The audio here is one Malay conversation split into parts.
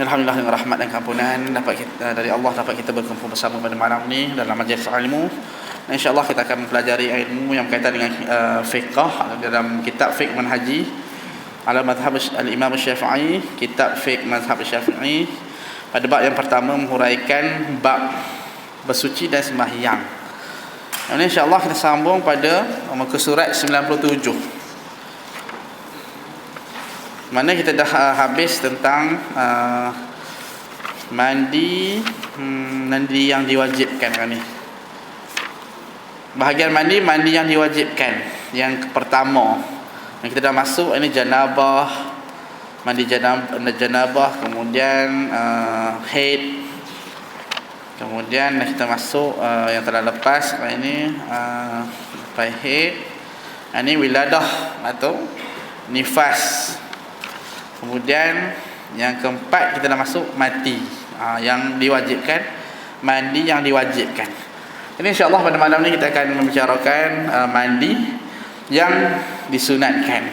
Alhamdulillah dengan rahmat dan keampunan dari Allah dapat kita berkumpul bersama pada malam ni dalam majlis ilmu. InsyaAllah kita akan mempelajari ilmu yang berkaitan dengan fiqh dalam kitab fiqh manhaji ala madhhab al-Imam Syafi'i, kitab fiqh madhhab Syafi'i. Pada bab yang pertama menghuraikan bab bersuci dan sembahyang. Ini insyaAllah kita sambung pada muka surat 97. Mana kita dah habis tentang mandi yang diwajibkan kan ni. Bahagian mandi yang diwajibkan. Yang pertama yang kita dah masuk ini janabah, mandi janabah, kemudian haid. Kemudian kita masuk yang telah lepas ini haid. Ini wiladah atau nifas. Kemudian yang keempat kita dah masuk mati, yang diwajibkan, mandi yang diwajibkan. Ini insyaAllah pada malam ni kita akan membicarakan mandi yang disunatkan.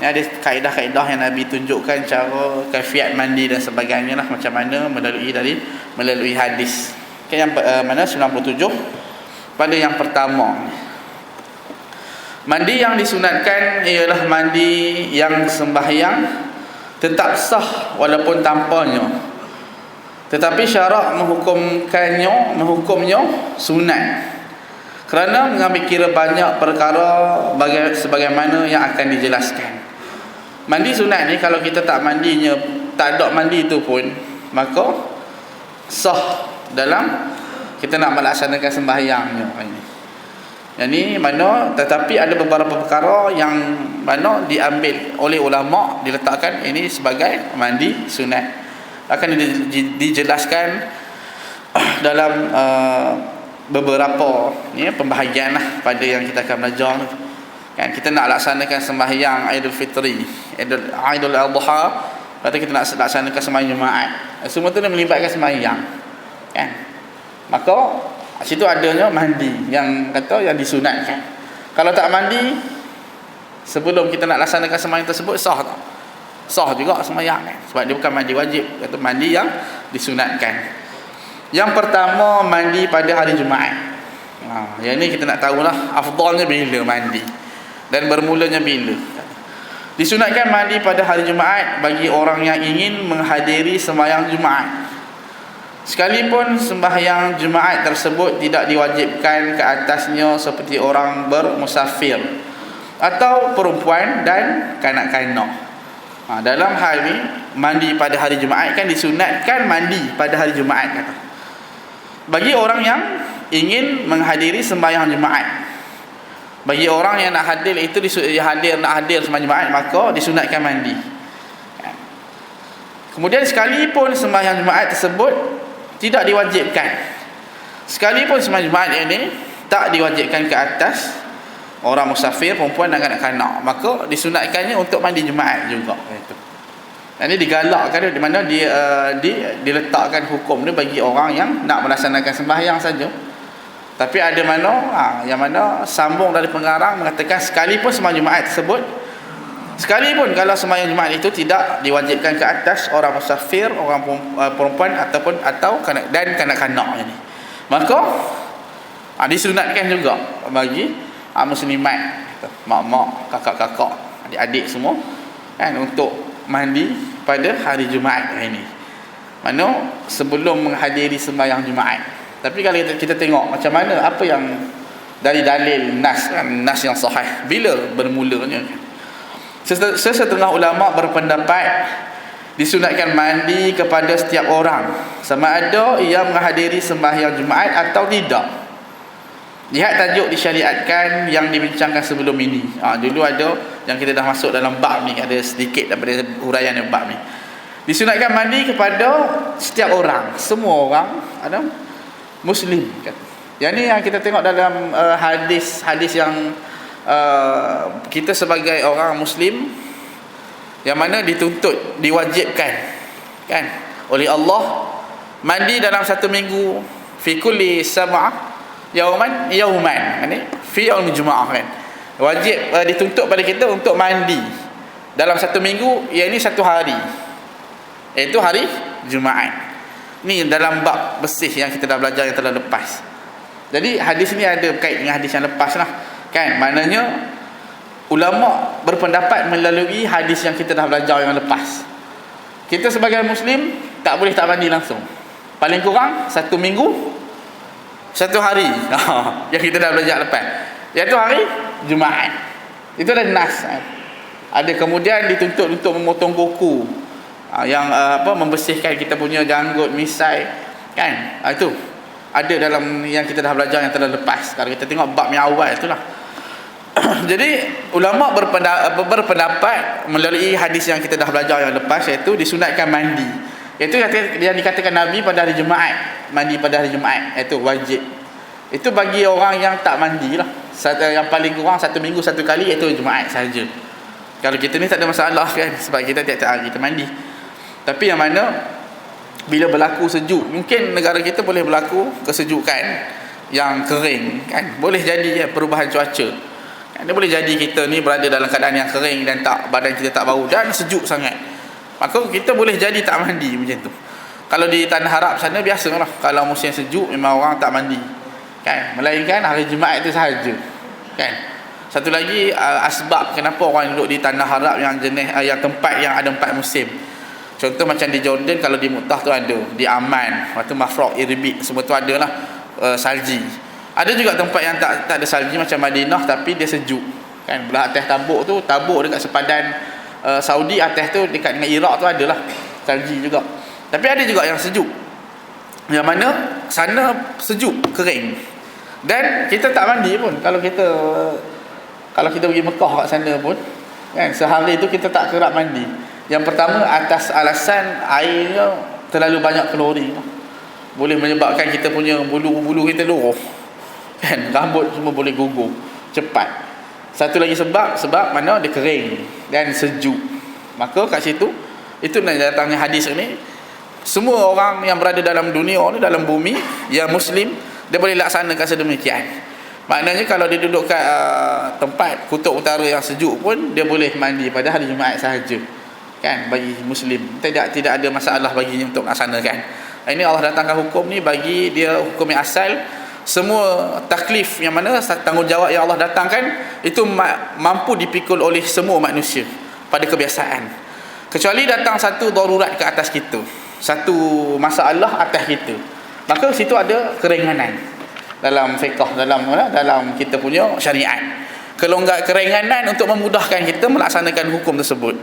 Ini ada kaedah-kaedah yang Nabi tunjukkan cara kaifiat mandi dan sebagainya lah, macam mana melalui hadis. Okay, yang mana 97 pada yang pertama. Mandi yang disunatkan ialah mandi yang sembahyang tetap sah walaupun tanpanya, tetapi syarak menghukumnya sunat kerana mengambil kira banyak perkara sebagaimana yang akan dijelaskan. Mandi sunat ni kalau kita tak mandinya, tak ada mandi itu pun, maka sah dalam kita nak melaksanakan sembahyangnya ini. Yang ni mana, tetapi ada beberapa perkara yang mana diambil oleh ulama, diletakkan ini sebagai mandi sunat. Akan dijelaskan dalam beberapa pembahagian lah pada yang kita akan belajar. Kan kita nak laksanakan sembahyang Aidil Fitri, Aidil Adha, kata kita nak laksanakan sembahyang Jumaat. Semua tu melibatkan sembahyang. Kan? Maka situ adanya mandi yang kata yang disunatkan. Kalau tak mandi sebelum kita nak laksanakan sembahyang tersebut, sah tak? Sah juga sembahyang kan? Sebab dia bukan mandi wajib, kata mandi yang disunatkan. Yang pertama, mandi pada hari Jumaat. Yang ni kita nak tahulah afdalnya bila mandi dan bermulanya bila. Disunatkan mandi pada hari Jumaat bagi orang yang ingin menghadiri sembahyang Jumaat. Sekalipun sembahyang Jumaat tersebut tidak diwajibkan ke atasnya seperti orang bermusafir atau perempuan dan kanak-kanak. Dalam hal ni mandi pada hari Jumaat kan disunatkan mandi pada hari Jumaat kata. Bagi orang yang ingin menghadiri sembahyang Jumaat. Bagi orang yang nak hadir itu nak hadir sembahyang Jumaat, maka disunatkan mandi. Kemudian sekalipun sembahyang Jumaat tersebut tidak diwajibkan, sekalipun sembahyang Jumaat ini tak diwajibkan ke atas orang musafir, perempuan dan kanak-kanak, maka disunatkannya untuk mandi Jumaat juga. Itu. Ini digalakkan di mana diletakkan hukum ni bagi orang yang nak melaksanakan sembahyang saja. Tapi ada mana yang mana sambung dari pengarang mengatakan sekalipun sembahyang Jumaat tersebut, sekalipun kalau sembahyang Jumaat itu tidak diwajibkan ke atas orang musafir, orang perempuan atau kanak-kanak ini, maka disunatkan juga bagi muslimat, mak-mak, kakak-kakak, adik-adik semua kan, untuk mandi pada hari Jumaat ini. Mana sebelum menghadiri sembahyang Jumaat. Tapi kalau kita tengok macam mana, apa yang dari dalil nas yang sahih bila bermulanya. Sesetengah ulama berpendapat disunatkan mandi kepada setiap orang sama ada ia menghadiri sembahyang Jumaat atau tidak. Lihat tajuk disyariatkan yang dibincangkan sebelum ini. Dulu ada yang kita dah masuk dalam bab ni, ada sedikit daripada huraian bab ni. Disunatkan mandi kepada setiap orang, semua orang ada muslim kan. Yang ni yang kita tengok dalam hadis yang kita sebagai orang muslim yang mana dituntut, diwajibkan kan oleh Allah mandi dalam satu minggu, fi kulli sab'ah yauman ni fi yaumil jumaah kan. Wajib dituntut pada kita untuk mandi dalam satu minggu, iaitu satu hari. iaitu hari Jumaat. Ni dalam bab bersih yang kita dah belajar yang telah lepas. Jadi hadis ni ada kait dengan hadis yang lepas lah, kan? Maknanya ulama berpendapat melalui hadis yang kita dah belajar yang lepas. Kita sebagai Muslim tak boleh tak mandi langsung. Paling kurang 1 minggu 1 hari yang kita dah belajar lepas, iaitu hari Jumaat. Itu dah nas. Ada kemudian dituntut untuk memotong kuku, yang membersihkan kita punya janggut, misai, kan? Itu ada dalam yang kita dah belajar yang telah lepas. Kalau kita tengok bab yang awal itulah. Jadi ulama berpendapat melalui hadis yang kita dah belajar yang lepas, iaitu disunatkan mandi. Itu yang dikatakan Nabi pada hari Jumaat, mandi pada hari Jumaat, iaitu wajib. Itu bagi orang yang tak mandi lah, yang paling kurang 1 minggu 1 kali, iaitu Jumaat sahaja. Kalau kita ni tak ada masalah, kan, sebab kita tiap-tiap hari kita mandi. Tapi yang mana bila berlaku sejuk, mungkin negara kita boleh berlaku kesejukan yang kering, kan? Boleh jadi perubahan cuaca, kan? Dia boleh jadi kita ni berada dalam keadaan yang kering dan badan kita tak bau dan sejuk sangat, maka kita boleh jadi tak mandi macam tu. Kalau di tanah Arab sana biasalah, kalau musim sejuk memang orang tak mandi, kan? Melainkan hari Jumaat itu sahaja, kan? Satu lagi asbab kenapa orang duduk di tanah Arab yang jenis yang tempat yang ada 4 musim. Contoh macam di Jordan, kalau di Mu'tah tu ada, di Aman, waktu Mafraq, Irbiq, semua tu ada lah salji. Ada juga tempat yang tak ada salji macam Madinah, tapi dia sejuk, kan? Belah atas Tabuk tu, Tabuk dekat sepadan Saudi, atas tu dekat dengan Iraq tu adalah salji juga. Tapi ada juga yang sejuk, yang mana sana sejuk, kering, dan kita tak mandi pun. Kalau kita pergi Mekah kat sana pun, kan, sehari tu kita tak kerap mandi. Yang pertama, atas alasan airnya terlalu banyak kalori, boleh menyebabkan kita punya bulu kita luruh, kan? Rambut semua boleh gugur cepat. Satu lagi sebab mana dia kering dan sejuk. Maka kat situ, itu nak datangnya hadis ini, semua orang yang berada dalam dunia ni, dalam bumi, yang Muslim, dia boleh laksanakan sedemikian. Maknanya kalau dia duduk kat tempat kutub utara yang sejuk pun, dia boleh mandi pada hari Jumaat sahaja, kan? Bagi Muslim tidak ada masalah baginya untuk melaksanakan. Ini Allah datangkan hukum ni bagi dia hukum yang asal. Semua taklif yang mana tanggungjawab yang Allah datangkan itu mampu dipikul oleh semua manusia pada kebiasaan, kecuali datang satu darurat ke atas kita, satu masalah atas kita, maka situ ada keringanan dalam fiqh, dalam kita punya syariat, keringanan untuk memudahkan kita melaksanakan hukum tersebut.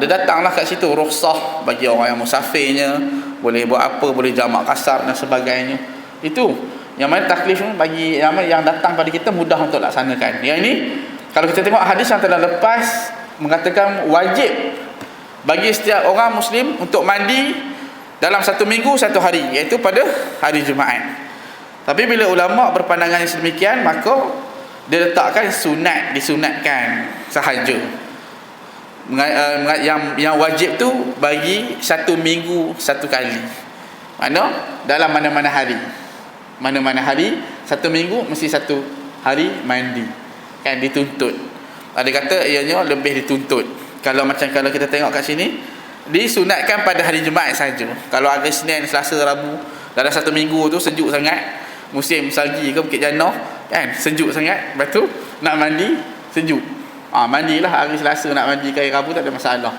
Dia datanglah kat situ rukhsah bagi orang yang musafirnya, boleh buat apa, boleh jamak kasar dan sebagainya. Itu yang mana taklif bagi yang datang pada kita mudah untuk laksanakan. Yang ini kalau kita tengok hadis yang telah lepas mengatakan wajib bagi setiap orang Muslim untuk mandi dalam 1 minggu 1 hari, iaitu pada hari Jumaat. Tapi bila ulama berpandangan yang sedemikian, maka dia letakkan disunatkan sahaja. Yang wajib tu bagi 1 minggu 1 kali. Mana? Dalam mana-mana hari. Mana-mana hari 1 minggu mesti 1 hari mandi. Kan dituntut. Ada kata ianya lebih dituntut. Kalau kita tengok kat sini, disunatkan pada hari Jumaat saja. Kalau hari Senin, Selasa, Rabu, dalam 1 minggu tu sejuk sangat, musim salji ke Bukit Jannah, kan, sejuk sangat, lepas tu nak mandi sejuk, mandilah hari Selasa, nak mandi ke hari Rabu tak ada masalah.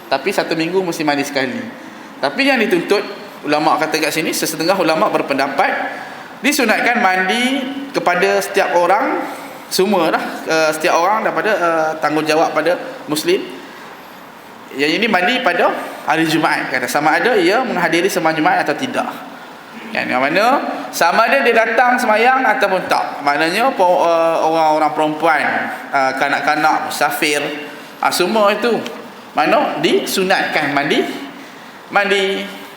Tapi 1 minggu mesti mandi sekali. Tapi yang dituntut, ulama kata kat sini, sesetengah ulama berpendapat disunatkan mandi kepada setiap orang, semua lah, setiap orang daripada tanggungjawab pada Muslim. Yang ini mandi pada hari Jumaat, kata sama ada ia menghadiri sembahyang Jumaat atau tidak. Yang mana sama ada dia datang sembahyang ataupun tak. Maknanya orang-orang perempuan, kanak-kanak, musafir, semua itu mana disunatkan mandi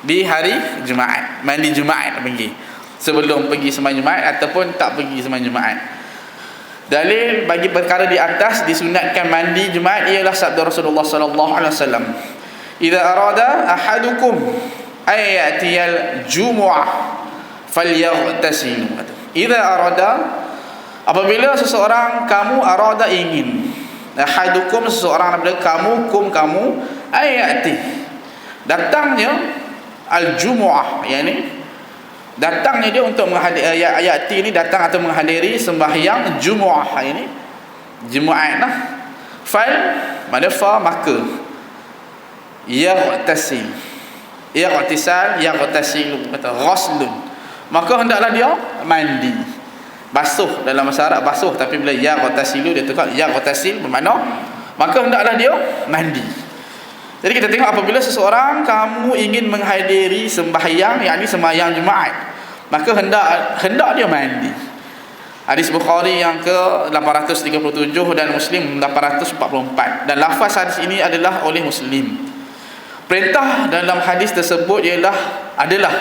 di hari Jumaat, mandi Jumaat pergi, sebelum pergi sembahyang Jumaat ataupun tak pergi sembahyang Jumaat. Dalil bagi perkara di atas disunatkan mandi Jumaat ialah sabda Rasulullah sallallahu alaihi wasallam, "Idza arada ahadukum ayatiyal jumu'ah falyaghtasil." Idza arada, apabila seseorang kamu, arada ingin, ahadukum seseorang daripada kamu, kamu ayati Datangnya al-jumu'ah, yakni datangnya dia untuk menghadiri ayat ini, datang atau menghadiri sembahyang jumu'ah, ini Jumaat lah. Fal mana fa maka yaghtasil, yaghtisal, yaghtasil, kata ghuslun, maka hendaklah dia mandi, basuh. Dalam bahasa Arab basuh, tapi bila yaghtasilu dia tukar yaghtasil, bermakna maka hendaklah dia mandi. Jadi kita tengok apabila seseorang kamu ingin menghadiri sembahyang, yakni sembahyang Jumaat, maka hendak dia mandi. Hadis Bukhari yang ke-837 dan Muslim 844, dan lafaz hadis ini adalah oleh Muslim. Perintah dalam hadis tersebut adalah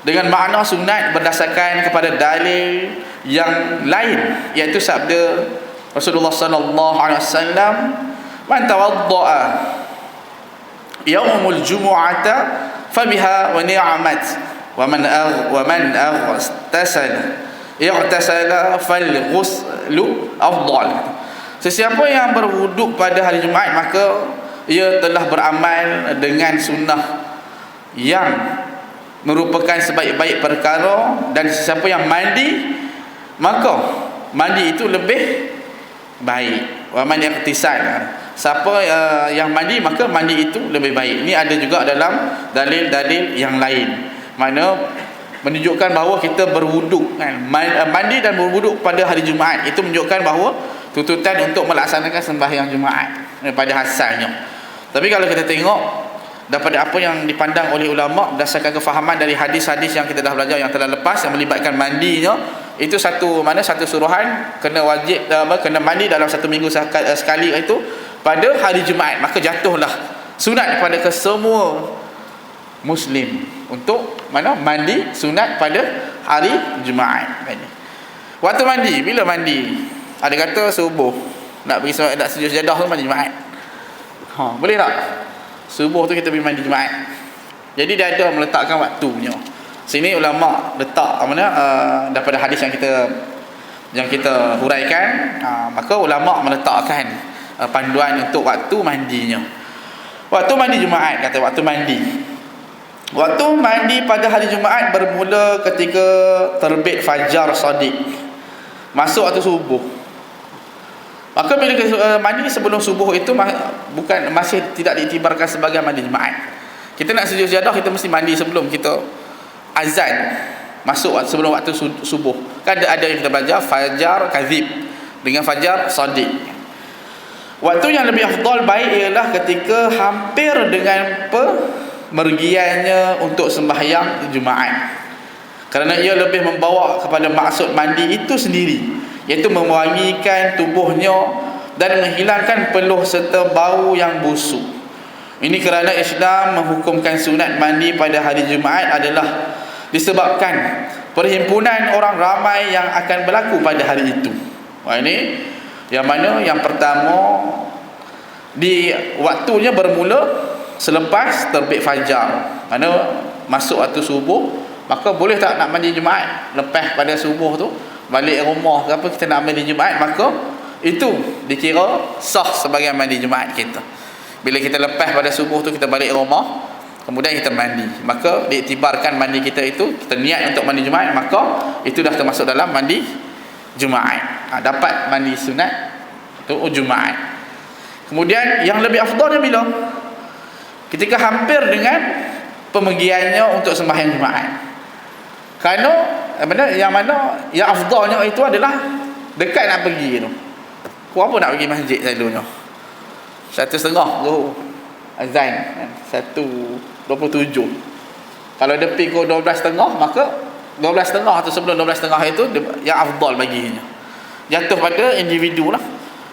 dengan makna sunat berdasarkan kepada dalil yang lain, iaitu sabda Rasulullah sallallahu alaihi wasallam, "Man tawaddaa yaumul jumu'ata fabiha wa ni'mat wa man aghtasala i'tasala fal ghuslu afdal." Sesiapa yang berwuduk pada hari Jumaat, maka ia telah beramal dengan sunnah yang merupakan sebaik-baik perkara, dan sesiapa yang mandi, maka mandi itu lebih baik. Wa man i'tisal, siapa yang mandi, maka mandi itu lebih baik. Ini ada juga dalam dalil-dalil yang lain, mana menunjukkan bahawa kita berwuduk, kan? Mandi dan berwuduk pada hari Jumaat itu menunjukkan bahawa tuntutan untuk melaksanakan sembahyang Jumaat pada asalnya. Tapi kalau kita tengok daripada apa yang dipandang oleh ulama berdasarkan kefahaman dari hadis-hadis yang kita dah belajar yang telah lepas, yang melibatkan mandinya, itu satu suruhan kena wajib, kena mandi dalam satu minggu sekali, itu pada hari Jumaat. Maka jatuhlah sunat kepada kesemua Muslim untuk mandi sunat pada hari Jumaat. Waktu mandi, bila mandi? Ada kata subuh, nak pergi nak sujud sejadah tu mandi Jumaat. Boleh tak? Subuh tu kita pergi mandi Jumaat. Jadi dia ada meletakkan waktunya. Sini ulama letak daripada hadis yang kita huraikan, maka ulama meletakkan panduan untuk waktu mandinya. Waktu mandi Jumaat, kata waktu mandi. Waktu mandi pada hari Jumaat bermula ketika terbit fajar shadiq, masuk waktu subuh. Maka bila mandi sebelum subuh itu masih tidak diiktibarkan sebagai mandi Jumaat. Kita nak sujud sejadah, kita mesti mandi sebelum kita azan, masuk sebelum waktu subuh. Kan ada yang kita belajar fajar kadzib dengan fajar shadiq. Waktu yang lebih afdal baik ialah ketika hampir dengan mergiannya untuk sembahyang Jumaat, kerana ia lebih membawa kepada maksud mandi itu sendiri, iaitu mewangikan tubuhnya dan menghilangkan peluh serta bau yang busuk. Ini kerana Islam menghukumkan sunat mandi pada hari Jumaat adalah disebabkan perhimpunan orang ramai yang akan berlaku pada hari itu. Ini yang mana yang pertama, di waktunya bermula selepas terbit fajar, mana masuk waktu subuh, maka boleh tak nak mandi Jumaat lepas pada subuh tu, balik rumah ke apa, kita nak mandi Jumaat, maka itu dikira sah sebagai mandi Jumaat kita. Bila kita lepas pada subuh tu, kita balik rumah, kemudian kita mandi, maka diiktibarkan mandi kita itu, kita niat untuk mandi Jumaat, maka itu dah termasuk dalam mandi Jumaat. Dapat mandi sunat tu Jumaat. Kemudian yang lebih afdalnya bila? Ketika hampir dengan pemergiannya untuk sembahyang Jumaat. Kerana yang afdalnya itu adalah dekat nak pergi tu. Apa nak pergi masjid selalunya? 1:30 tu azan, 1:27. Kalau dia pergi ke 12:30, maka 12:30 atau sebelum 12:30 itu yang afdal baginya. Jatuh pada individu lah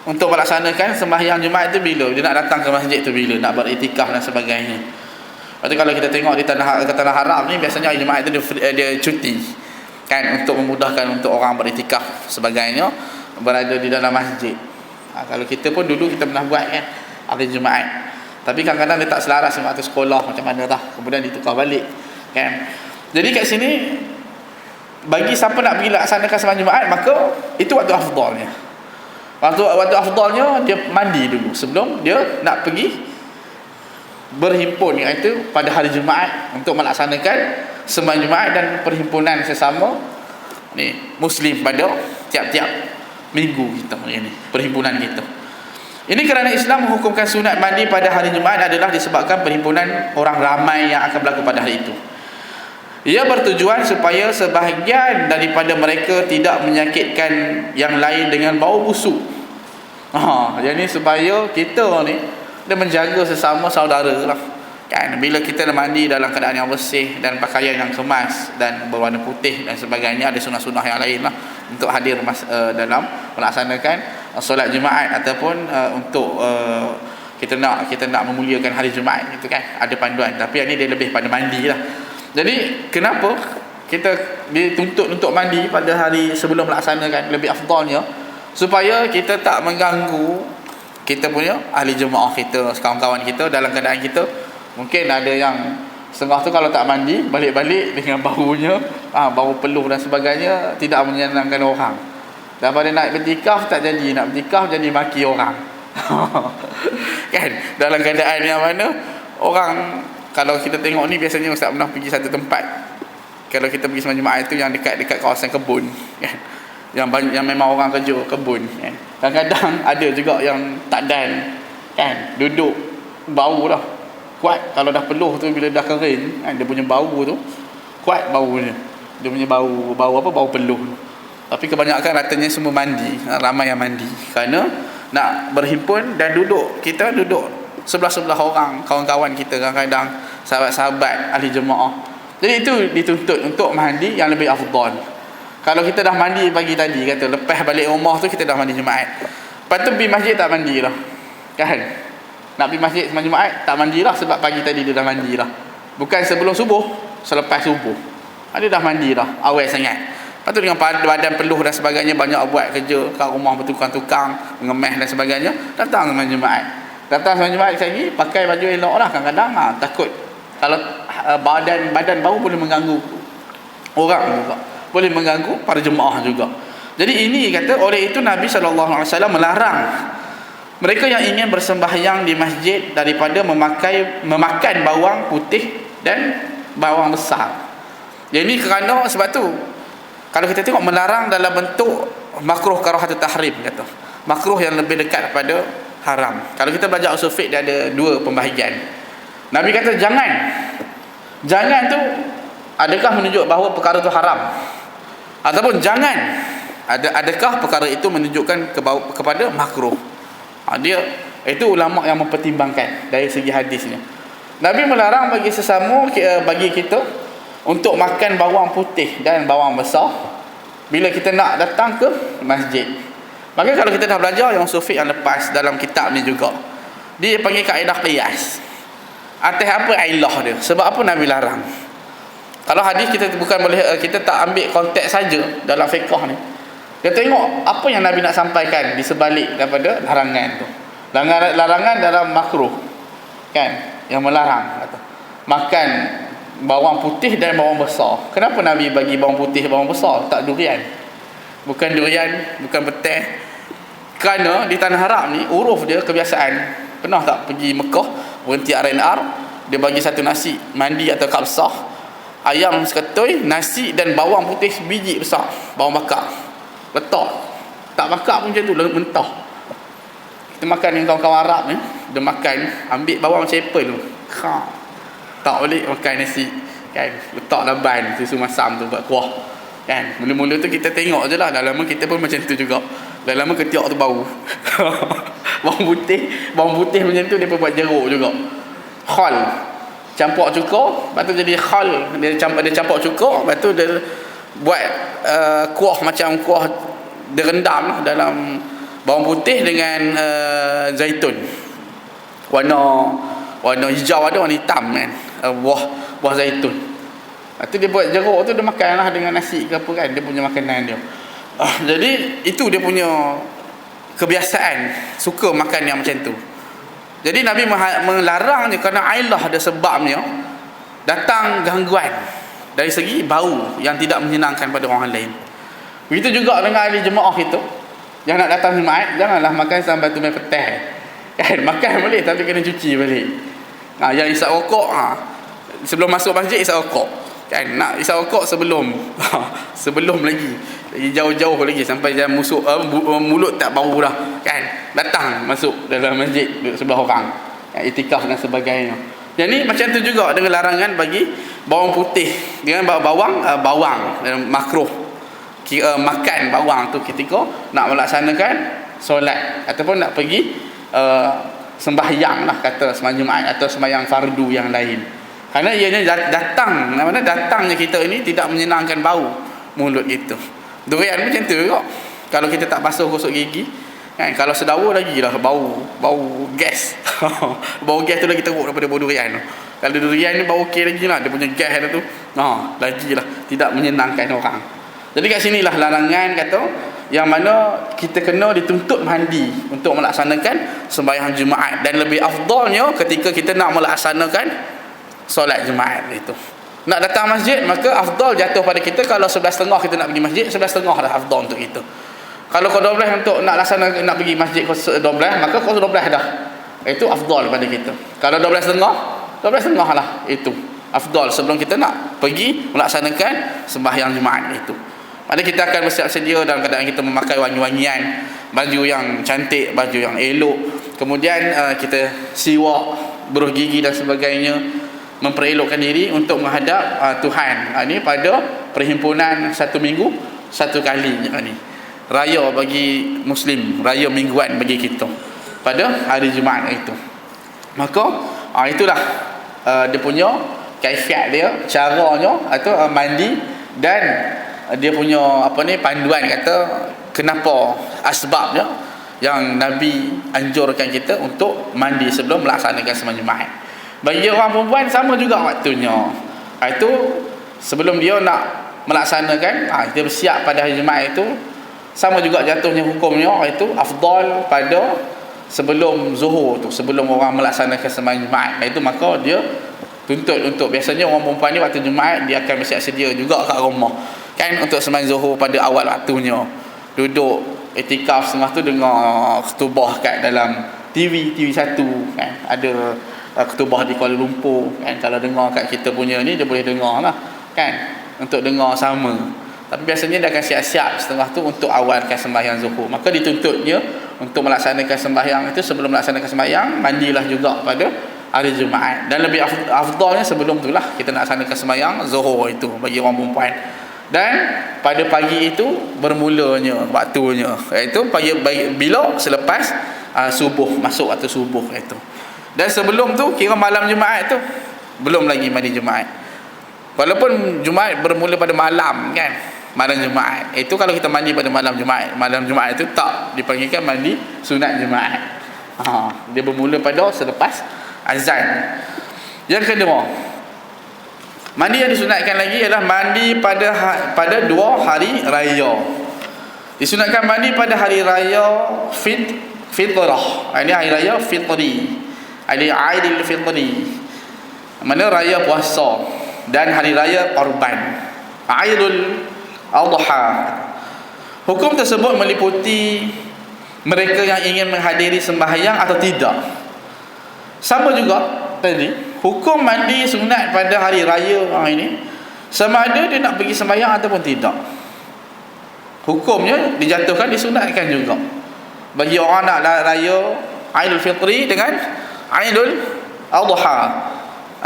untuk melaksanakan sembahyang Jumaat itu bila dia nak datang ke masjid tu, bila nak beriktikaf dan sebagainya. Lepas tu kalau kita tengok di tanah haram ni, biasanya hari Jumaat itu dia cuti, kan, untuk memudahkan untuk orang beriktikaf sebagainya berada di dalam masjid. Kalau kita pun dulu kita pernah buat, kan, hari Jumaat, tapi kadang-kadang dia tak selaras dengan waktu sekolah macam mana dah, kemudian ditukar balik, kan. Jadi kat sini, bagi siapa nak pergi laksanakan sembahyang Jumaat, maka itu waktu afdalnya. Waktu afdalnya dia mandi dulu sebelum dia nak pergi berhimpun, iaitu pada hari Jumaat untuk melaksanakan sembahyang Jumaat dan perhimpunan sesama ni Muslim pada tiap-tiap minggu kita ini, perhimpunan kita. Ini kerana Islam menghukumkan sunat mandi pada hari Jumaat adalah disebabkan perhimpunan orang ramai yang akan berlaku pada hari itu. Ia bertujuan supaya sebahagian daripada mereka tidak menyakitkan yang lain dengan bau busuk. Jadi supaya kita ni dia menjaga sesama saudara lah. Kan, bila kita mandi dalam keadaan yang bersih dan pakaian yang kemas dan berwarna putih dan sebagainya, ada sunnah-sunnah yang lain lah untuk hadir dalam melaksanakan solat Jumaat ataupun untuk kita nak memuliakan hari Jumaat gitu kan, ada panduan. Tapi yang ni dia lebih pada mandi lah. Jadi kenapa kita dituntut untuk mandi pada hari sebelum melaksanakan, lebih afdalnya supaya kita tak mengganggu kita punya ahli jemaah kita, kawan-kawan kita dalam keadaan kita. Mungkin ada yang setengah tu kalau tak mandi, balik-balik dengan baunya, bau peluh dan sebagainya, tidak menyenangkan orang. Dan pada nak bertikaf tak jadi, nak bertikaf jadi maki orang. Kan, dalam keadaan yang mana orang, kalau kita tengok ni biasanya ustaz pernah pergi satu tempat, kalau kita pergi sembahyang Jumaat itu yang dekat kawasan kebun kan, yang memang orang kerja kebun kan. Kadang-kadang ada juga yang tak dan kan, duduk bau dah kuat. Kalau dah peluh tu, bila dah kering kan, dia punya bau tu kuat baunya, dia punya bau apa, bau peluh. Tapi kebanyakan ratanya semua mandi, ramai yang mandi kerana nak berhimpun dan kita duduk sebelah-sebelah orang, kawan-kawan kita, kadang-kadang sahabat-sahabat ahli jemaah. Jadi itu dituntut untuk mandi yang lebih afdal. Kalau kita dah mandi pagi tadi, kata lepas balik rumah tu kita dah mandi Jumaat, lepas tu pergi masjid tak mandi lah kan, nak pergi masjid sembahyang Jumaat tak mandi lah, sebab pagi tadi dia dah mandi lah, bukan sebelum subuh, selepas subuh dia dah mandi lah, awal sangat. Lepas tu dengan badan peluh dan sebagainya, banyak buat kerja kat rumah, bertukang-tukang, mengemeh dan sebagainya, datang sembahyang Jumaat. Datang sembahyang Jumaat lagi, pakai baju elok lah. Kadang-kadang takut kalau badan bau boleh mengganggu orang juga, boleh mengganggu para jemaah juga. Jadi ini kata, oleh itu Nabi SAW melarang mereka yang ingin bersembahyang di masjid daripada memakan bawang putih dan bawang besar. Jadi kerana sebab tu kalau kita tengok melarang dalam bentuk makruh karahatut tahrim, kata makruh yang lebih dekat pada haram. Kalau kita belajar usul fiqh, dia ada dua pembahagian. Nabi kata jangan tu adakah menunjuk bahawa perkara tu haram, ataupun adakah perkara itu menunjukkan kepada makruh. Dia itu ulama yang mempertimbangkan dari segi hadisnya. Nabi melarang bagi kita untuk makan bawang putih dan bawang besar bila kita nak datang ke masjid. Maka kalau kita dah belajar yang usul fiqh yang lepas dalam kitab ni juga, dia panggil kaedah qiyas. Atas apa ilah dia? Sebab apa Nabi larang? Kalau hadis kita bukan boleh, kita tak ambil konteks saja dalam fiqh ni. Kita tengok apa yang Nabi nak sampaikan di sebalik daripada larangan tu. Larangan dalam makruh kan, yang melarang kata makan bawang putih dan bawang besar. Kenapa Nabi bagi bawang putih bawang besar, tak durian? Bukan durian, bukan petai. Kerana di tanah Arab ni uruf dia, kebiasaan. Pernah tak pergi Mekah, berhenti R&R, dia bagi satu nasi mandi atau kabsah, ayam seketui, nasi dan bawang putih biji besar, bawang bakar, letak. Tak bakar pun macam tu, mentah. Kita makan dengan kawan-kawan Arab ni, dia makan, ambil bawang macam apple tu, tak boleh makan nasi kan, letak laban susu masam tu buat kuah kan. Mula-mula tu kita tengok je lah, dah lama kita pun macam tu juga, dah lama ketiak tu bau. bawang putih macam tu dia pun buat jeruk juga, khal, campur cuka, lepas tu jadi khal, dia campur cuka, lepas tu dia buat kuah, macam kuah dia rendam lah dalam bawang putih dengan zaitun, warna hijau ada, warna hitam kan, buah zaitun. Lepas tu dia buat jeruk tu, dia makan lah dengan nasi ke apa kan, dia punya makanan dia. Jadi itu dia punya kebiasaan, suka makan yang macam tu. Jadi Nabi melarangnya kerana ailah ada sebabnya, datang gangguan dari segi bau yang tidak menyenangkan pada orang lain. Begitu juga dengan ahli jemaah itu yang nak datang Jumaat, janganlah makan sambal tumis petai kan. Makan boleh tapi kena cuci balik Yang isap rokok, sebelum masuk masjid isap rokok. Kan nak isap rokok sebelum sebelum lagi jauh-jauh lagi sampai jam mulut tak bau dah, kan datang masuk dalam masjid duduk sebelah orang, iktikaf dan sebagainya. Jadi macam tu juga dengan larangan bagi bawang putih dengan bawang makruh. Kira makan bawang tu ketika nak melaksanakan solat ataupun nak pergi sembahyang lah, kata sembahyang Jumaat atau sembahyang fardu yang lain. Kerana ianya datangnya kita ini tidak menyenangkan bau mulut kita. Durian macam tu juga. Kalau kita tak basuh gosok gigi, kan, kalau sedawa lagi lah bau gas. Bau gas tu lagi teruk daripada bau durian. Kalau durian ni bau okey lagi lah, dia punya gas tu. Lagi lah tidak menyenangkan orang. Jadi kat sinilah larangan kata yang mana kita kena dituntut mandi untuk melaksanakan sembahyang Jumaat, dan lebih afdalnya ketika kita nak melaksanakan solat Jumaat itu. Nak datang masjid, maka afdal jatuh pada kita kalau 11.30 kita nak pergi masjid, 11.30 dah afdal untuk kita. Kalau pukul 12 untuk nak pergi masjid pukul 12, maka pukul 12 dah. Itu afdal pada kita. Kalau 12.30 lah itu afdal sebelum kita nak pergi melaksanakan sembahyang Jumaat itu. Pada kita akan bersiap sedia dalam keadaan kita memakai wangi-wangian, baju yang cantik, baju yang elok. Kemudian kita siwak, beruh gigi dan sebagainya, memperelokkan diri untuk menghadap Tuhan. Ini pada perhimpunan 1 minggu 1 kali ni. Raya bagi Muslim, raya mingguan bagi kita pada hari Jumaat itu. Maka itulah dia punya kaifiat dia, caranya atau mandi, dan dia punya panduan kata kenapa asbabnya yang Nabi anjurkan kita untuk mandi sebelum melaksanakan sembahyang Jumaat. Bagi orang perempuan sama juga waktunya. Itu sebelum dia nak melaksanakan, dia bersiap pada hari Jumaat itu, sama juga jatuhnya hukumnya, itu afdal pada sebelum zuhur tu, sebelum orang melaksanakan sembahyang Jumaat. Itu maka dia tuntut untuk, biasanya orang perempuan ni waktu Jumaat dia akan bersiap sedia juga kat rumah, kan, untuk sembahyang zuhur pada awal waktunya. Duduk iktikaf setengah tu dengar khutbah kat dalam TV 1, kan, ada khutbah di Kuala Lumpur, kan. Kalau dengar kat kita punya ni dia boleh dengar lah, kan, untuk dengar sama. Tapi biasanya dia akan siap-siap setengah tu untuk awalkan sembahyang zuhur. Maka dituntutnya untuk melaksanakan sembahyang itu, sebelum melaksanakan sembahyang mandilah juga pada hari Jumaat. Dan lebih afdalnya sebelum itulah kita nak laksanakan sembahyang zuhur itu bagi orang perempuan. Dan pada pagi itu bermulanya waktunya, iaitu pagi bila selepas subuh, masuk waktu subuh itu. Dan sebelum tu kira malam Jumaat tu belum lagi mandi Jumaat. Walaupun Jumaat bermula pada malam, kan, malam Jumaat. Itu kalau kita mandi pada malam Jumaat itu tak dipanggilkan mandi sunat Jumaat. Dia bermula pada selepas azan. Yang kedua, mandi yang disunatkan lagi adalah mandi pada 2 hari raya. Disunatkan mandi pada hari raya fitrah. Ini hari raya fitri. Ada Aidil Fitri, mana raya puasa, dan hari raya Korban, Aidul Adha. Hukum tersebut meliputi mereka yang ingin menghadiri sembahyang atau tidak. Sama juga tadi, hukum mandi sunat pada hari raya ini sama ada dia nak pergi sembahyang ataupun tidak. Hukumnya dijatuhkan, disunatkan juga bagi orang nak raya Aidul Fitri dengan Aidul Adha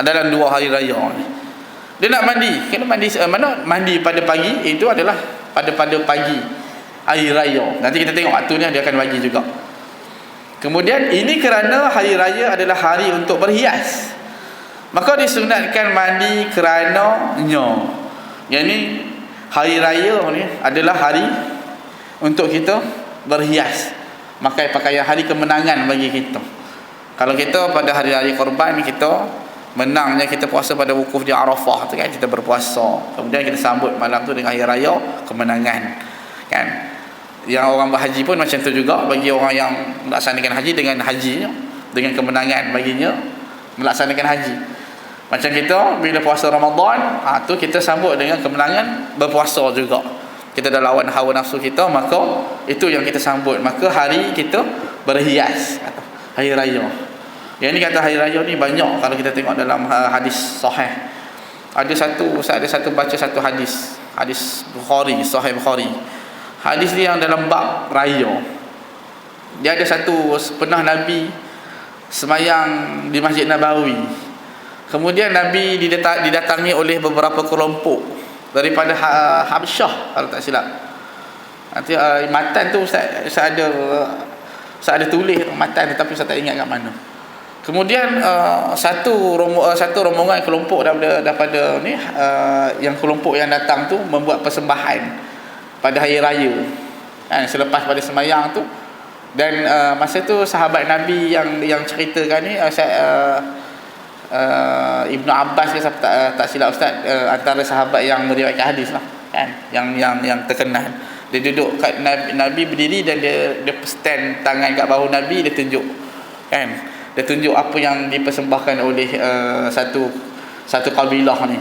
dalam 2 hari raya ni. Dia nak mandi, kena mandi mana? Mandi pada pagi itu adalah pada pagi hari raya. Nanti kita tengok waktu ni dia akan bagi juga. Kemudian ini kerana hari raya adalah hari untuk berhias, maka disunatkan mandi kerananya. Yang ni hari raya ni adalah hari untuk kita berhias, pakai pakaian hari kemenangan bagi kita. Kalau kita pada hari-hari Korban, kita menangnya kita puasa pada wukuf di Arafah tu, kan, kita berpuasa. Kemudian kita sambut malam tu dengan hari raya kemenangan, kan. Yang orang berhaji pun macam tu juga, bagi orang yang melaksanakan haji dengan hajinya, dengan kemenangan baginya melaksanakan haji. Macam kita bila puasa Ramadan, tu kita sambut dengan kemenangan berpuasa juga. Kita dah lawan hawa nafsu kita, maka itu yang kita sambut. Maka hari kita berhias, hari raya. Yang ni kata hari raya ni banyak kalau kita tengok dalam hadis sahih. Saya ada satu baca satu hadis Bukhari, Sahih Bukhari. Hadis ni yang dalam bab raya. Dia ada pernah Nabi semayang di Masjid Nabawi. Kemudian Nabi didatangi oleh beberapa kelompok daripada Habsyah kalau tak silap. Nanti matan tu saya ada tulis matan, tetapi saya tak ingat kat mana. Kemudian satu rombongan kelompok daripada ni yang kelompok yang datang tu membuat persembahan pada hari raya. Selepas pada sembahyang tu, dan masa tu sahabat Nabi yang ceritakan ni Ibnu Abbas ke tak silap ustaz, antara sahabat yang meriwayatkan hadis lah kan, yang terkenal. Dia duduk kat Nabi berdiri dan dia stand tangan kat bahu Nabi, dia tunjuk kan, dia tunjuk apa yang dipersembahkan oleh satu kabilah ni.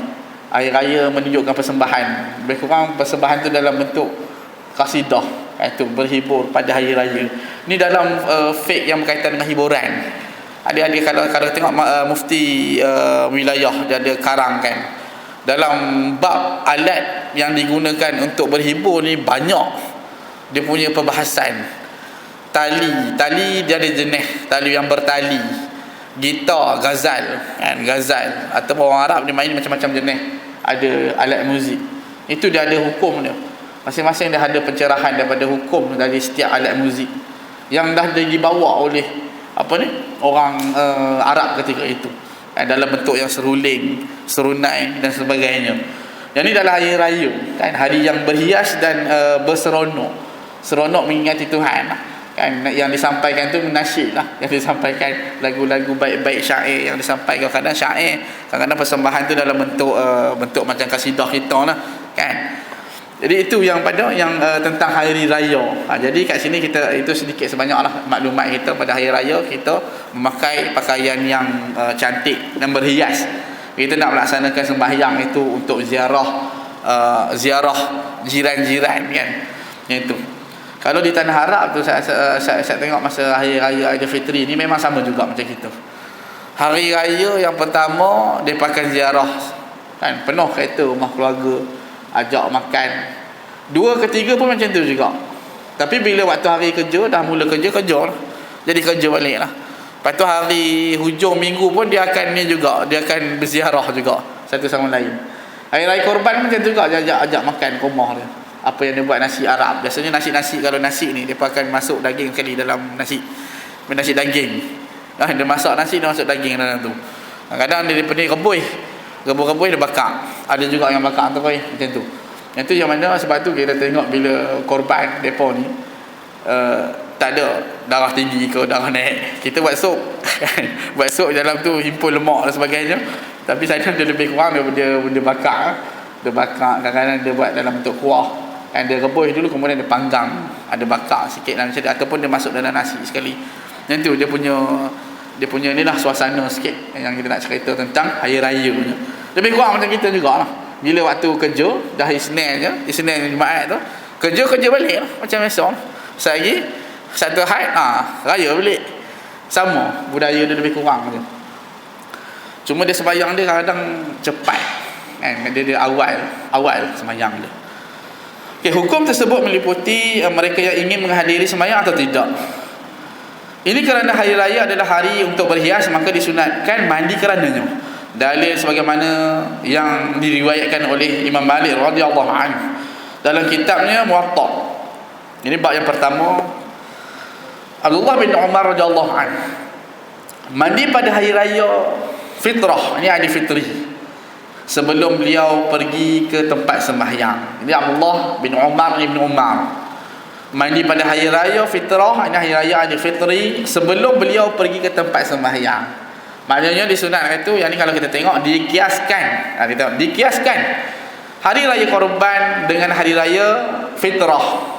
Hari raya menunjukkan persembahan, lebih kurang persembahan tu dalam bentuk kasidah, itu berhibur pada hari raya. Ni dalam fake yang berkaitan dengan hiburan. Ada kalau tengok mufti wilayah dia ada karang kan, dalam bab alat yang digunakan untuk berhibur ni banyak dia punya perbahasan. Tali dia ada jenis tali yang bertali, gitar, ghazal kan, ghazal atau orang Arab dia main macam-macam jenis, ada alat muzik. Itu dia ada hukum dia. Masing-masing dia ada pencerahan daripada hukum dari setiap alat muzik yang dah dibawa oleh orang Arab ketika itu, dalam bentuk yang seruling, serunai dan sebagainya. Yang ni dalam hari raya kan, hari yang berhias dan seronok mengingati Tuhan kan. Yang disampaikan tu nasyid lah, yang disampaikan lagu-lagu baik-baik, syair yang disampaikan. Kadang syair, kadang-kadang persembahan tu dalam bentuk macam kasidah kita lah kan. Jadi itu yang tentang hari raya. Jadi kat sini kita itu sedikit sebanyaklah maklumat kita pada hari raya. Kita memakai pakaian yang cantik dan berhias. Kita nak melaksanakan sembahyang itu untuk ziarah jiran-jiran kan. Itu. Kalau di tanah Arab tu saya tengok masa hari raya Aidilfitri ni memang sama juga macam kita. Hari raya yang pertama dia pakai ziarah kan, penuh kereta rumah keluarga, ajak makan. 2 ke 3 pun macam tu juga. Tapi bila waktu hari kerja, dah mula kerja lah, jadi kerja balik lah. Lepas tu hari hujung minggu pun dia akan dia akan berziarah juga satu sama lain. Hari raya korban macam tu juga, dia ajak makan ke rumah dia. Apa yang dia buat nasi Arab. Biasanya nasi kalau nasi ni dia akan masuk daging sekali dalam nasi daging. Dia masak nasi, dia masuk daging dalam tu. Kadang dia pening rebus dia bakar. Ada juga yang bakar tu macam tu. Yang tu yang mana sebab tu kita tengok bila korban depa ni tak ada darah tinggi ke darah naik. Kita buat sup buat sup dalam tu himpun lemak dan sebagainya. Tapi saya dia lebih kurang dia bakar. Dia bakar, kadang-kadang dia buat dalam bentuk kuah. Kan dia rebus dulu kemudian dia panggang. Ada bakar sikit dalam macam tu, ataupun dia masuk dalam nasi sekali. Yang tu dia punya ni lah suasana sikit yang kita nak cerita tentang hari raya punya. Lebih kurang macam kita jugalah. Bila waktu kerja dah hari Senin Jumaat tu, kerja balik lah, macam biasa. Sehari satu had raya balik. Sama budaya dia lebih kurang tu. Cuma dia sembahyang dia kadang cepat kan, dia awal sembahyang dia. Okey, hukum tersebut meliputi mereka yang ingin menghadiri sembahyang atau tidak. Ini kerana hari raya adalah hari untuk berhias, maka disunatkan mandi kerananya. Dalil sebagaimana yang diriwayatkan oleh Imam Malik radhiyallahu anhu dalam kitabnya Muwatta. Ini bab yang pertama. Abdullah bin Umar radhiyallahu anhu mandi pada hari raya fitrah, ini hari fitri, sebelum beliau pergi ke tempat sembahyang. Jadi Abdullah bin Umar mandi pada hari raya fitrah, ini hari raya Aidilfitri, sebelum beliau pergi ke tempat sembahyang. Maknanya disunatkan itu, yang ni kalau kita tengok dikiaskan hari raya korban dengan hari raya fitrah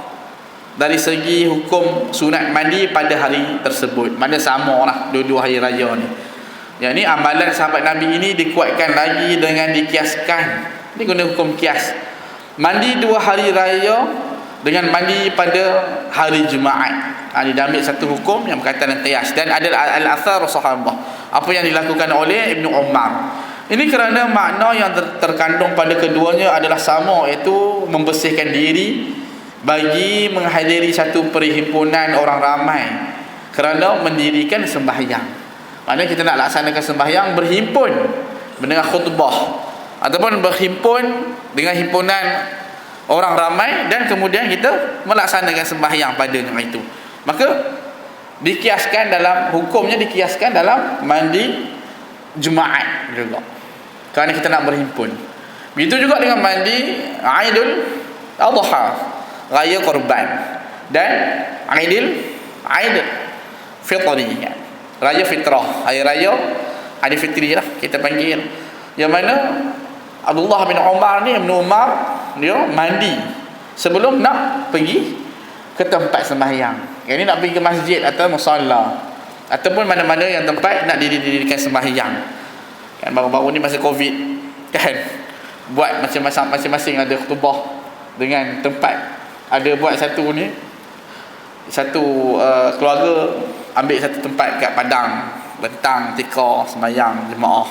dari segi hukum sunat mandi pada hari tersebut. Mana sama lah dua-dua hari raya ni. Yang ni amalan sahabat Nabi ini dikuatkan lagi dengan dikiaskan. Ini guna hukum kias. Mandi 2 hari raya dengan mandi pada hari Jumaat. Dia ambil satu hukum yang berkaitan dengan qiyas, dan ada al-athar sahabah, apa yang dilakukan oleh Ibnu Umar. Ini kerana makna yang terkandung pada keduanya adalah sama, iaitu membersihkan diri bagi menghadiri satu perhimpunan orang ramai kerana mendirikan sembahyang. Maknanya kita nak laksanakan sembahyang, berhimpun mendengar khutbah ataupun berhimpun dengan himpunan orang ramai, dan kemudian kita melaksanakan sembahyang padanya itu. Maka dikiaskan dalam hukumnya, dikiaskan dalam mandi Jumaat juga, kerana kita nak berhimpun. Begitu juga dengan mandi Aidul Adha, raya korban, dan Aid Fitri, kan? Raya fitrah, hari raya Aidil Fitri lah kita panggil. Yang mana Abdullah bin Umar ni, Ibn Umar, dia mandi sebelum nak pergi ke tempat sembahyang. Yang ni nak pergi ke masjid atau musalla ataupun mana-mana yang tempat nak didirikan sembahyang. Kan baru-baru ni masa Covid, kan, buat masing-masing ada khutbah dengan tempat. Ada buat satu ni, satu keluarga ambil satu tempat kat Padang, bentang tika sembahyang jemaah,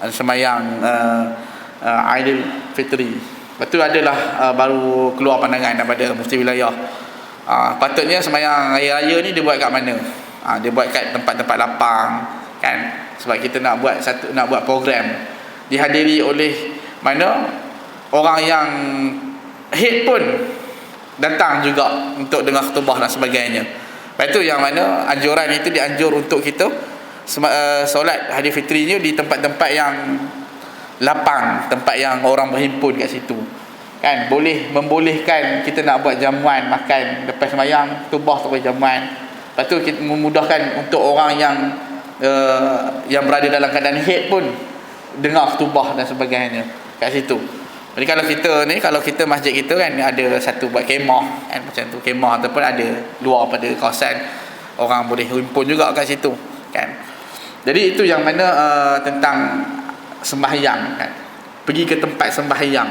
sembahyang Aidil Fitri. Lepas tu adalah baru keluar pandangan daripada mufti wilayah. Patutnya sembahyang raya-raya ni dia buat kat mana? Dia buat kat tempat-tempat lapang, kan? Sebab kita nak buat program dihadiri oleh mana orang yang head pun datang juga untuk dengar khutbah dan sebagainya. Lepas tu yang mana anjuran itu dianjur untuk kita solat Aidil Fitri ni di tempat-tempat yang lapang, tempat yang orang berhimpun kat situ, kan? Membolehkan kita nak buat jamuan makan lepas sembahyang khutbah tu, jamuan. Lepas tu kita memudahkan untuk orang yang berada dalam keadaan haid pun dengar khutbah dan sebagainya kat situ. Jadi kalau kita masjid kita kan ada satu buat kemah, kan, macam tu kemah, ataupun ada luar pada kawasan, orang boleh himpun juga kat situ, kan? Jadi itu yang mana tentang sembahyang, kan? Pergi ke tempat sembahyang.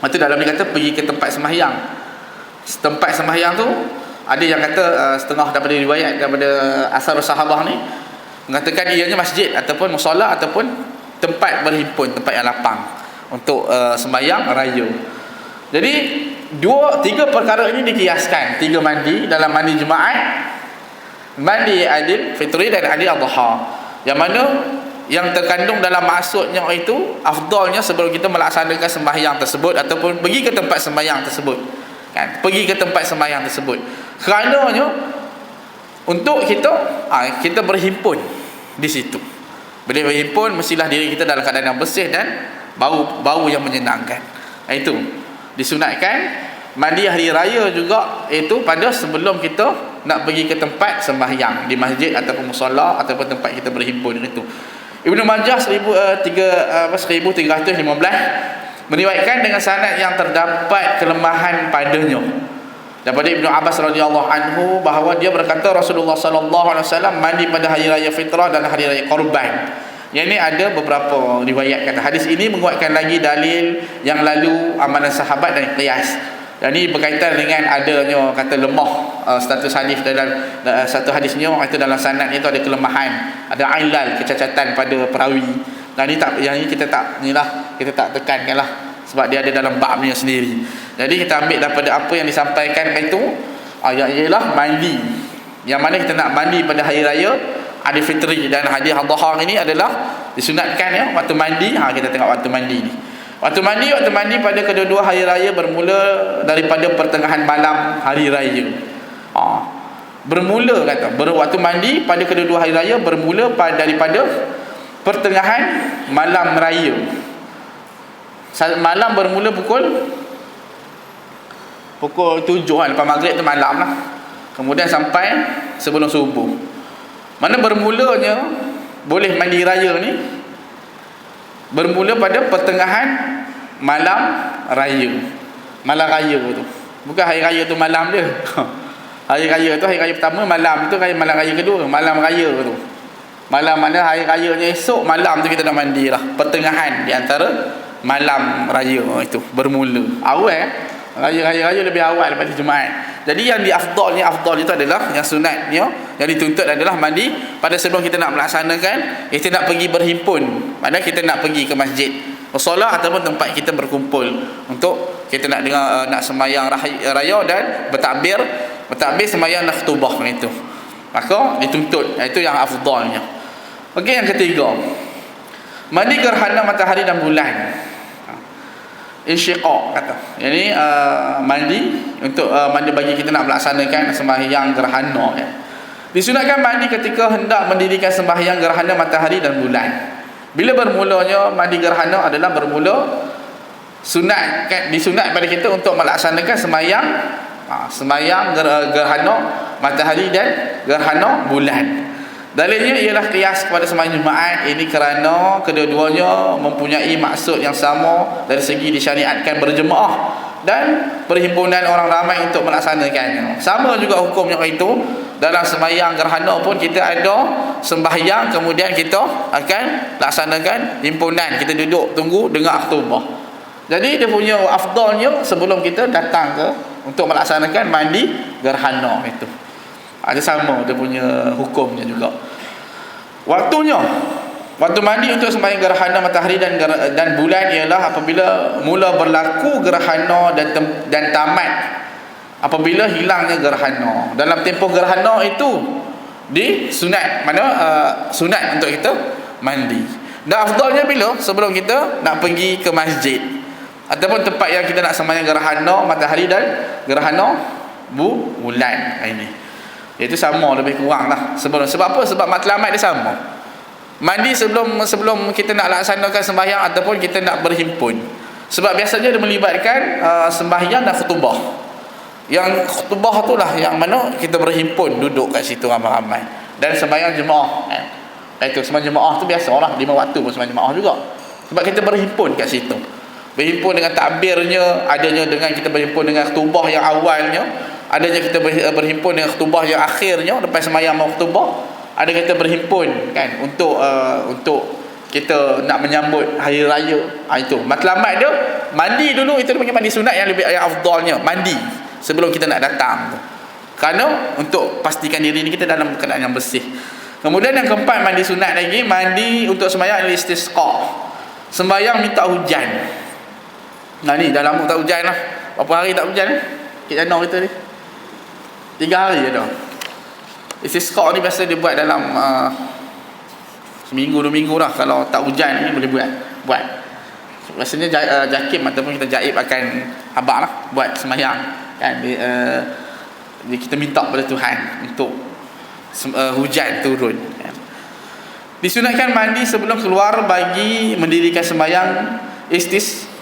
Itu dalam ni kata pergi ke tempat sembahyang. Tempat sembahyang tu ada yang kata setengah daripada riwayat daripada asar sahabah ni mengatakan ianya masjid ataupun musalla ataupun tempat berhimpun, tempat yang lapang untuk sembahyang raya. Jadi tiga perkara ini dikiaskan, tiga mandi dalam mandi Jumaat, mandi Aidil Fitri dan Aidil Adha, yang mana yang terkandung dalam maksudnya itu afdalnya sebelum kita melaksanakan sembahyang tersebut ataupun pergi ke tempat sembahyang tersebut, kan? Pergi ke tempat sembahyang tersebut kerananya untuk kita berhimpun di situ. Bila berhimpun mestilah diri kita dalam keadaan yang bersih dan bau yang menyenangkan. Itu disunatkan mandi hari raya juga, itu pada sebelum kita nak pergi ke tempat sembahyang di masjid ataupun musalla ataupun tempat kita berhimpun itu. Ibnu Majah 1315 meriwayatkan dengan sanad yang terdapat kelemahan padanya daripada Ibnu Abbas radhiyallahu anhu bahawa dia berkata Rasulullah sallallahu alaihi wasallam mandi pada hari raya fitrah dan hari raya korban. Yang ini ada beberapa riwayat kata. Hadis ini menguatkan lagi dalil yang lalu amalan sahabat dan qiyas. Dan ini berkaitan dengan adanya kata lemah status hadis dalam satu hadisnya, itu dalam sanad itu ada kelemahan, ada ilal, kecacatan pada perawi. Dan ini kita tak tekankanlah sebab dia ada dalam babnya sendiri. Jadi kita ambil daripada apa yang disampaikan itu ialah mandi, yang mana kita nak mandi pada hari raya Aidil Fitri dan hari Adha ini adalah disunatkan, ya, waktu mandi. Kita tengok waktu mandi ni. Waktu mandi pada kedua-dua hari raya bermula daripada pertengahan malam hari raya. Bermula kata, waktu mandi pada kedua-dua hari raya bermula daripada pertengahan malam raya. Malam bermula pukul 7 kan, lepas maghrib tu malam lah. Kemudian sampai sebelum subuh. Mana bermulanya boleh mandi raya ni bermula pada pertengahan malam raya. Malam raya tu bukan hari raya tu malam dia. Hari raya tu hari raya pertama, malam tu malam raya kedua, malam raya tu. Malam mana hari rayanya esok, malam tu kita dah mandi lah. Pertengahan di antara malam raya itu bermula. Awal Raya lebih awal daripada Jumaat. Jadi yang afdal itu adalah yang sunatnya, yang dituntut adalah mandi pada sebelum kita nak melaksanakan, kita nak pergi berhimpun. Maknanya kita nak pergi ke masjid bersolat ataupun tempat kita berkumpul untuk kita nak dengar nak sembahyang raya dan bertakbir sembahyang khutbah itu. Maka dituntut, itu yang afdalnya. Okey, yang ketiga, mandi gerhana matahari dan bulan. Insyiqaq kata. Jadi mandi untuk mandi bagi kita nak melaksanakan sembahyang gerhana ya. Disunatkan mandi ketika hendak mendirikan sembahyang gerhana matahari dan bulan. Bila bermulanya mandi gerhana adalah bermula sunat kan, disunat pada kita untuk melaksanakan sembahyang gerhana matahari dan gerhana bulan. Dalilnya ialah qiyas kepada sembahyang Jumaat ini kerana kedua-duanya mempunyai maksud yang sama dari segi disyariatkan berjemaah dan perhimpunan orang ramai untuk melaksanakannya. Sama juga hukumnya itu dalam sembahyang gerhana pun kita ada sembahyang kemudian kita akan laksanakan himpunan, kita duduk tunggu dengar khutbah. Jadi dia punya afdalnya sebelum kita datang ke untuk melaksanakan mandi gerhana itu. Ada sama dia punya hukumnya juga. Waktu mandi untuk sembahyang gerhana matahari dan bulan ialah apabila mula berlaku gerhana dan tamat apabila hilangnya gerhana. Dalam tempoh gerhana itu disunat, sunat untuk kita mandi. Dan afdalnya bila sebelum kita nak pergi ke masjid ataupun tempat yang kita nak sembahyang gerhana matahari dan gerhana bulan ini. Itu sama lebih kurang lah. Sebab apa? Sebab matlamat dia sama. Mandi sebelum kita nak laksanakan sembahyang ataupun kita nak berhimpun. Sebab biasanya dia melibatkan sembahyang dan khutbah. Yang khutbah itulah yang mana kita berhimpun duduk kat situ ramai-ramai. Dan sembahyang jemaah itu sembahyang jemaah tu biasa lah 5 waktu pun sembahyang jemaah juga. Sebab kita berhimpun kat situ. Berhimpun dengan takbirnya, adanya dengan kita berhimpun dengan khutbah yang awalnya, adanya kita berhimpun dengan khutbah yang akhirnya lepas sembahyang khutbah, ada kita berhimpun kan untuk kita nak menyambut hari raya. Itu matlamat dia mandi dulu, itu dipanggil mandi sunat yang lebih afdalnya, mandi sebelum kita nak datang. Kerana untuk pastikan diri ni kita dalam keadaan yang bersih. Kemudian yang keempat mandi sunat lagi, mandi untuk sembahyang istisqa. Sembahyang minta hujan. Nah ni dah lama tak hujan lah. Berapa hari tak hujan Cik Janor kita ni? 3 hari je dah. Istisqa ni biasa dia buat dalam seminggu 2 minggu lah. Kalau tak hujan ni boleh buat. Biasanya Jakim ataupun kita Jaib akan habaq lah buat sembahyang kan. Kita minta pada Tuhan untuk hujan turun kan. Disunatkan mandi sebelum keluar bagi mendirikan sembahyang istisqa.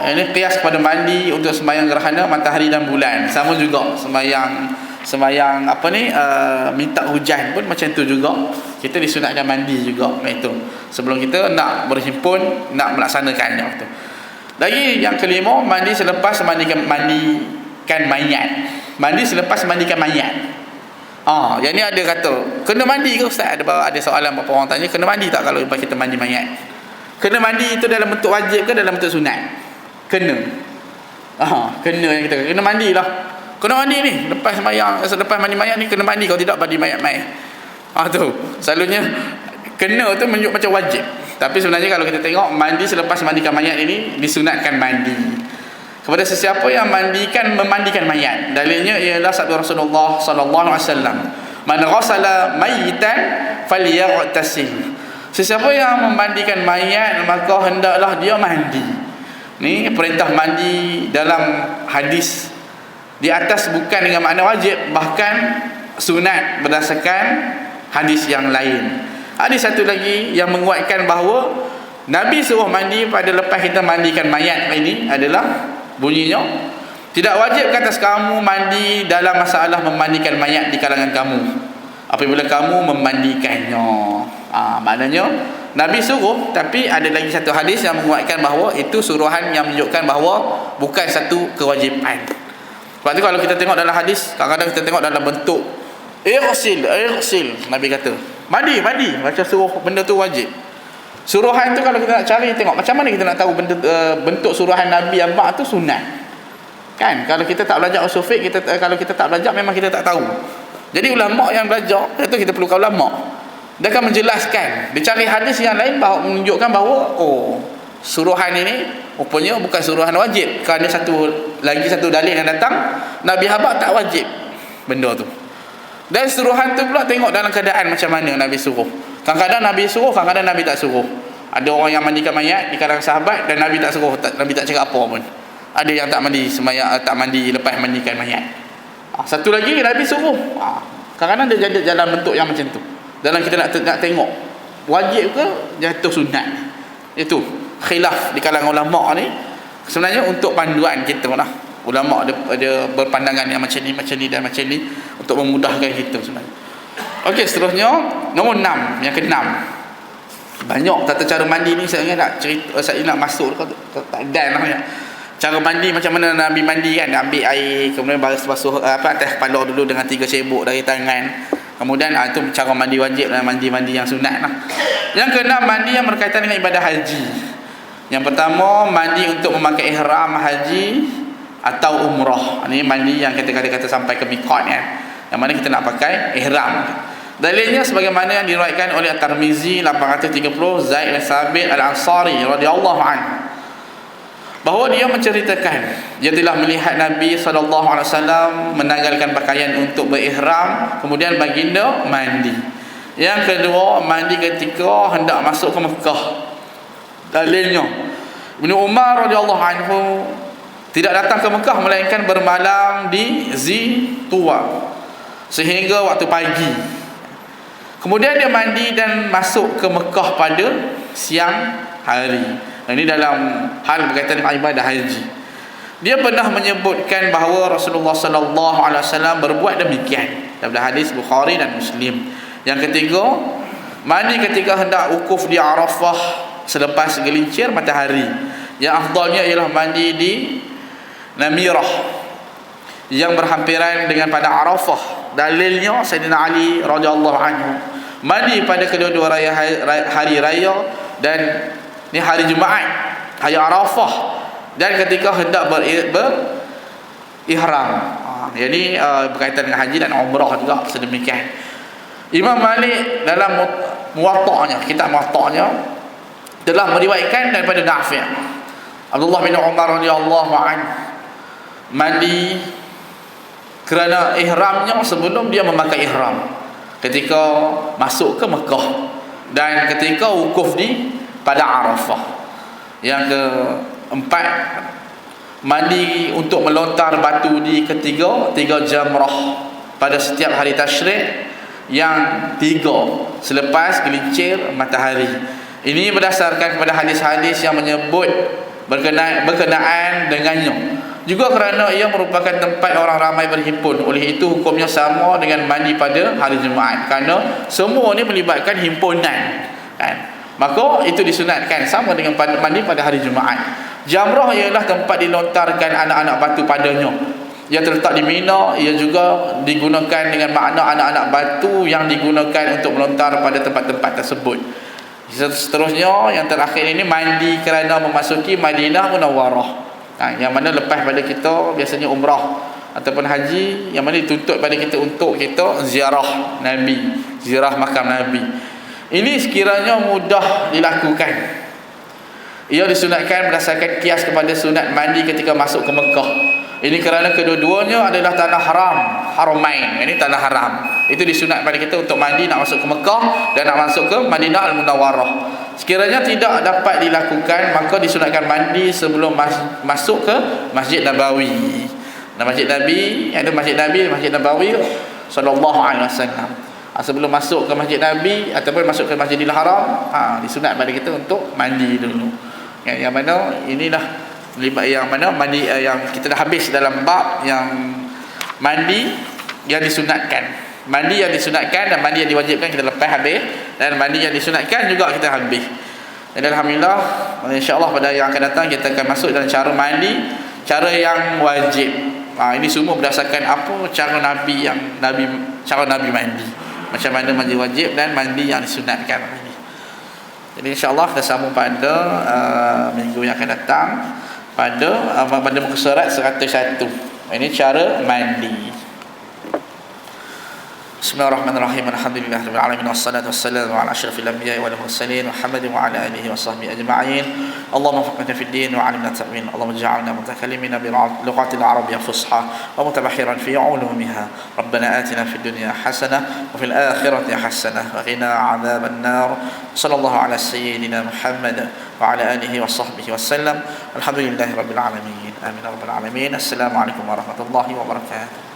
Ini qiyas kepada mandi untuk sembahyang gerhana matahari dan bulan. Sama juga sembahyang minta hujan pun macam tu juga. Kita disunatkan mandi juga itu sebelum kita nak berhimpun, nak melaksanakannya tu. Lagi yang kelima, mandi selepas mandikan mayat. Mandi selepas mandikan mayat. Yang ni ada kata kena mandi ke ustaz? Ada soalan beberapa orang tanya, kena mandi tak kalau lepas kita mandi mayat? Kena mandi itu dalam bentuk wajib ke dalam bentuk sunat? Kena. Kena yang kita kena mandilah. Kena mandi ni lepas mandi mayat ni, kena mandi, kalau tidak mandi mayat. Tu selalunya kena tu menunjuk macam wajib. Tapi sebenarnya kalau kita tengok mandi selepas mandikan mayat ini disunatkan mandi. Kepada sesiapa yang memandikan mayat. Dalilnya ialah sabda Rasulullah sallallahu alaihi wasallam, "Man ghassala mayitan falyaghtasil." Sesiapa yang memandikan mayat maka hendaklah dia mandi. Ni perintah mandi dalam hadis di atas bukan dengan makna wajib, bahkan sunat berdasarkan hadis yang lain. Ada satu lagi yang menguatkan bahawa Nabi suruh mandi pada lepas kita mandikan mayat ini adalah bunyinya, tidak wajib ke atas kamu mandi dalam masalah memandikan mayat di kalangan kamu apabila kamu memandikannya. Maknanya Nabi suruh, tapi ada lagi satu hadis yang menguatkan bahawa itu suruhan yang menunjukkan bahawa bukan satu kewajipan. Sebab tu kalau kita tengok dalam hadis, kadang-kadang kita tengok dalam bentuk irsil, Nabi kata mandi, macam suruh benda tu wajib. Suruhan tu kalau kita nak cari tengok macam mana kita nak tahu bentuk suruhan Nabi yang tu sunat. Kan kalau kita tak belajar usul fiqh, kalau kita tak belajar memang kita tak tahu. Jadi ulama yang belajar itu kita perlukan ulama. Dia akan menjelaskan. Dia cari hadis yang lain bahawa menunjukkan bahawa suruhan ini rupanya bukan suruhan wajib. Kerana satu dalil yang datang, Nabi habaq tak wajib benda tu. Dan suruhan tu pula tengok dalam keadaan macam mana Nabi suruh. Kadang-kadang Nabi suruh, kadang-kadang Nabi tak suruh. Ada orang yang mandikan mayat di kalangan sahabat dan Nabi tak suruh, Nabi tak cakap apa pun. Ada yang tak mandi tak mandi lepas mandikan mayat. Satu lagi Nabi suruh. Kadang-kadang dia jadi jalan bentuk yang macam tu. Dalam kita nak tengok wajib ke jatuh sunat. Itu khilaf di kalangan ulama ni. Sebenarnya untuk panduan kita lah. Ulama ada berpandangan yang macam ni dan macam ni untuk memudahkan kita sebenarnya. Okey, seterusnya nombor 6, yang ke-6. Banyak tata cara mandi ni saya nak cerita, saya nak masuk tak dan lah. Cara mandi macam mana Nabi mandi kan, ambil air kemudian basuh atas kepala dulu dengan 3 cebok dari tangan. Kemudian itu cara mandi wajib dan mandi yang sunat lah. Yang ke-6, mandi yang berkaitan dengan ibadah haji. Yang pertama, mandi untuk memakai ihram haji atau umrah. Ini mandi yang kita kata sampai ke miqat kan, yang mana kita nak pakai ihram. Dalilnya sebagaimana yang diriwayatkan oleh At-Tirmizi 830, Zaid bin Sabit Al-Ansari radhiyallahu anhu, bahawa dia menceritakan dia telah melihat Nabi SAW menanggalkan pakaian untuk berihram, kemudian baginda mandi. Yang kedua, mandi ketika hendak masuk ke Mekah. Dalilnya Ibnu Umar radhiyallahu anhu tidak datang ke Mekah melainkan bermalam di Zituwa sehingga waktu pagi. Kemudian dia mandi dan masuk ke Mekah pada siang hari. Ini dalam hal berkaitan dengan ibadah haji. Dia pernah menyebutkan bahawa Rasulullah sallallahu alaihi wasallam berbuat demikian dalam hadis Bukhari dan Muslim. Yang ketiga, mandi ketika hendak wukuf di Arafah selepas gelincir matahari. Yang afdalnya ialah mandi di Namirah yang berhampiran dengan pada Arafah. Dalilnya Sayyidina Ali radhiyallahu anhu mandi pada kedua-dua hari raya dan ni hari Jumaat, hari Arafah, dan ketika hendak berihram. Jadi berkaitan dengan haji dan umrah juga sedemikian. Imam Malik dalam Muwatta'nya, kitab Muwatta'nya, telah meriwayatkan daripada Nafi', Abdullah bin Umar radhiyallahu anhu mandi kerana ihramnya sebelum dia memakai ihram ketika masuk ke Mekah dan ketika wukuf di pada Arafah. Yang keempat, mandi untuk melontar batu di tiga jamrah pada setiap hari tasyrik yang 3 selepas gelincir matahari. Ini berdasarkan kepada hadis-hadis yang menyebut berkenaan dengannya. Juga kerana ia merupakan tempat orang ramai berhimpun. Oleh itu hukumnya sama dengan mandi pada hari Jumaat, kerana semua ni melibatkan himpunan kan. Maka itu disunatkan sama dengan mandi pada hari Jumaat. Jamrah ialah tempat dilontarkan anak-anak batu padanya. Ia terletak di Mina. Ia juga digunakan dengan makna anak-anak batu yang digunakan untuk melontar pada tempat-tempat tersebut. Seterusnya, yang terakhir ini, mandi kerana memasuki Madinah Munawwarah. Yang mana lepas pada kita biasanya umrah ataupun haji, yang mana dituntut pada kita untuk kita ziarah Nabi, ziarah makam Nabi. Ini sekiranya mudah dilakukan. Ia disunatkan berdasarkan kias kepada sunat mandi ketika masuk ke Mekah. Ini kerana kedua-duanya adalah tanah haram, haramain. Ini tanah haram. Itu disunat pada kita untuk mandi nak masuk ke Mekah dan nak masuk ke Madinah Al-Munawwarah. Sekiranya tidak dapat dilakukan, maka disunatkan mandi sebelum masuk ke Masjid Nabawi. Dan Masjid Nabi, ada Masjid Nabi, Masjid Nabawi sallallahu alaihi wasallam. Sebelum masuk ke Masjid Nabi ataupun masuk ke Masjidil Haram, disunat pada kita untuk mandi dulu. Yang mana inilah yang mana mandi yang kita dah habis dalam bab yang mandi yang disunatkan. Mandi yang disunatkan dan mandi yang diwajibkan kita lepas habis, dan mandi yang disunatkan juga kita habis. Dan alhamdulillah, insya-Allah pada yang akan datang kita akan masuk dalam cara mandi, cara yang wajib. Ini semua berdasarkan apa cara Nabi cara Nabi mandi. Macam mana mandi wajib dan mandi yang disunatkan ini. Jadi insya-Allah kita sambung pada minggu yang akan datang. pada muka surat 101. Ini cara mandi. Bismillahirrahmanirrahim. Alhamdulillahirabbil alamin wassalatu wassalamu ala asyrafil anbiya'i wal mursalin Muhammadin wa ala alihi wa sahbihi ajma'in. Allahumma faqihna fid din wa 'allimna ta'wil. Allahumma ij'alna mutakallimina bil lughati al arabiyyah fusha wa mutabahhiran fi 'ulumiha. Rabbana atina fid dunya hasanah wa fil akhirati hasanah wa qina 'adzaban nar. Sallallahu ala sayyidina Muhammad wa ala alihi wa sahbihi wasallam. Alhamdulillahirabbil alamin. Amin ya rabbal alamin. Assalamualaikum warahmatullahi wabarakatuh.